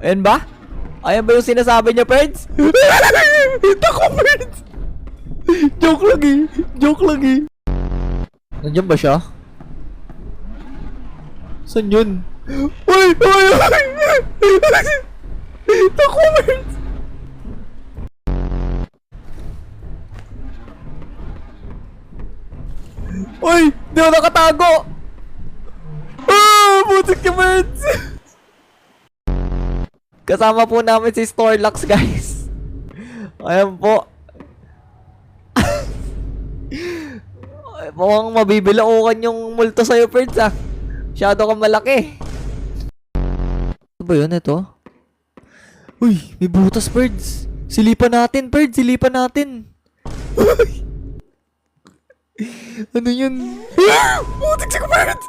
Ayan ba? Ayan ba yung sinasabi niya, Perds? Tako, Perds! Joke lang eh. Joke lang eh. Nandiyan ba siya? Saan yun? Uy! Uy! Uy! Tako, Perds! Uy! Di ako nakatago! Ah! Butik ka, Perds! Kasama po namin si Storlax, guys. Ayan po. Ay, mukhang mabibilaukan yung multo sa'yo, Perds, ah. Masyado kang malaki. Ano ba yun, ito? Uy, may butas, Perds. Silipan natin, Perds. Silipan natin. Ano yun? Butik siya, Perds!